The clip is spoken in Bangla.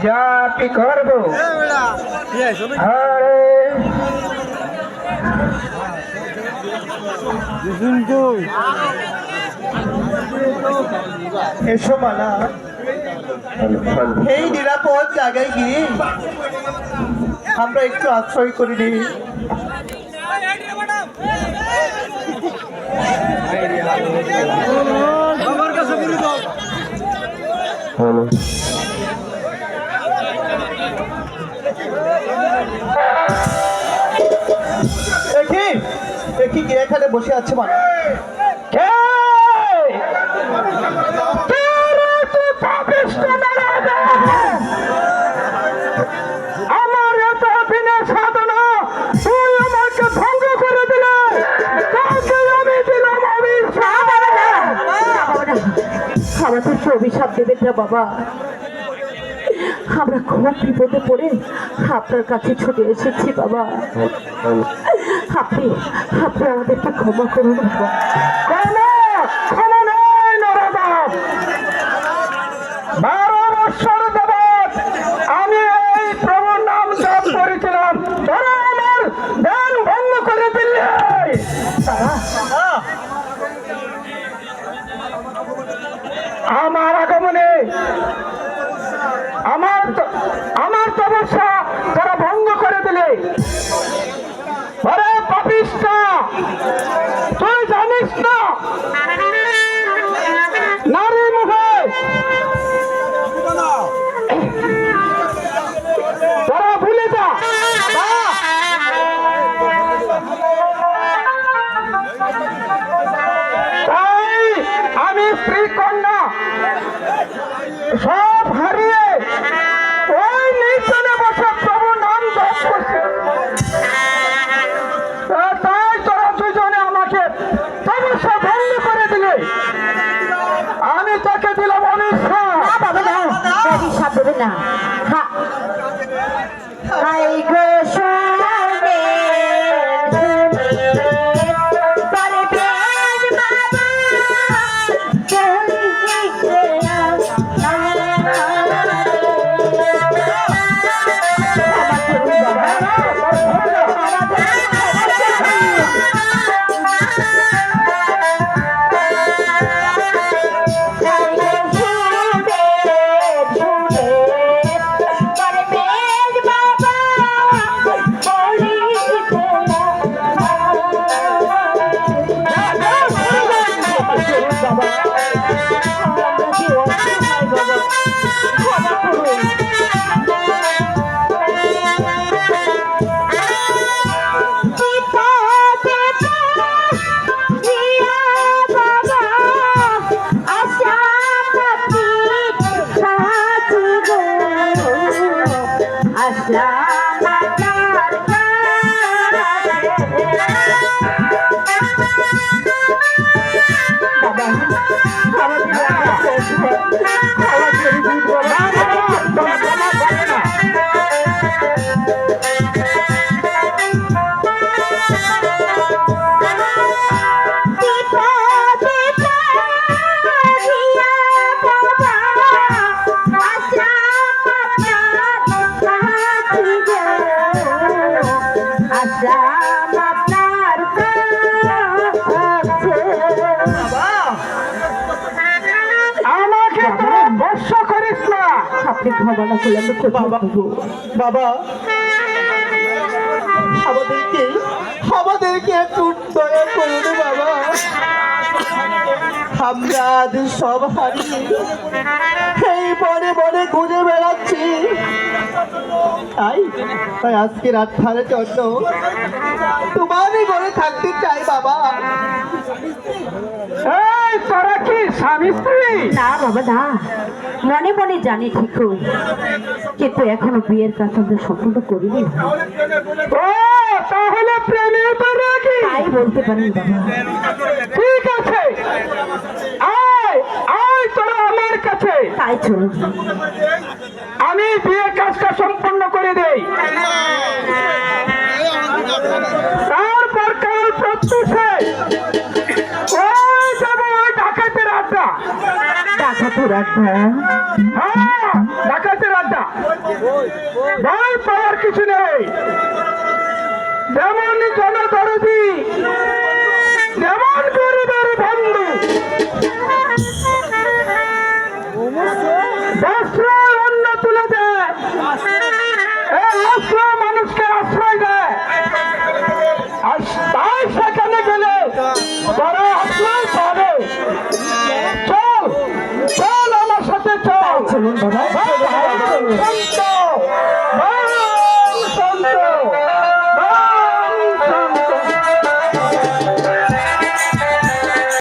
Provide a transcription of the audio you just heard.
জাতি করব আরে এসো মালা, এই নিরাপদ জায়গায় গিয়ে আমরা একটু আশ্রয় করে নিই। দেখি কে এখানে বসে আছে মানে আমার এত বিনা সাধনা তুই আমাকে ভঙ্গ করে দিলে, তোকে আমি দিলাম অভিশাপ। আমাদেরকে অভিশাপ দেবেন না বাবা, আমরা খুব বিপদে পড়ে আপনার কাছে ছুটে এসেছি বাবা। আপনি আপনি আমাদেরকে ক্ষমা করুন বাবা। ক্ষমা নয় নরদম, 12 বৎসর যাবৎ আমি এই প্রভুর নাম জপ করেছিলাম, তোরা আমার ধ্যান ভঙ্গ করে দিলে। আমার আগমনে আমার তপস্যা তারা ভঙ্গ করে দিলে। আরে পাপিষ্টা, তুই জানিস না নারী মুখে তারা ভুলে যা। তাই আমি স্ত্রী কন্যা সব হারিয়ে ওই নির্জনে বসে প্রভু নাম জপ করছে। তাই তোরা দুজনে আমাকে তপস্যা ভঙ্গ করে দিলে, আমি তাকে দিলাম অভিশাপ। বাবা না, অভিশাপ দেবেন না। হাই গো সোনে বাবা, আমাদেরকে একটু দয়া করুন বাবা। আমরা আজ সব হারিয়ে এই বনে বনে ঘুরে বেড়াচ্ছি। তাই আজকে রাতখানের জন্য তোমারই ঘরে থাকতে চাই বাবা। তোরা কি স্বামী স্ত্রী? না বাবা না, মনে মনে জানি ঠিকই, কিন্তু এখনো বিয়ের কাজ আমরা সম্পূর্ণ করিনি। তাহলে প্রেমের পরে কি? তাই বলতে পারেন বাবা। ঠিক আছে, আয় আয় তোরা আমার কাছে। তাই চলুন, আমি বিয়ের কাজটা সম্পূর্ণ করে দেই। তারপর কাল প্রত্যুষে ওই যাবো ওই ডাকাতের আড্ডা। ডাকাতের আড্ডা? হ্যাঁ, ডাকাতের আড্ডা। ভয় পাওয়ার কিছু নেই। যেমন জনদরদি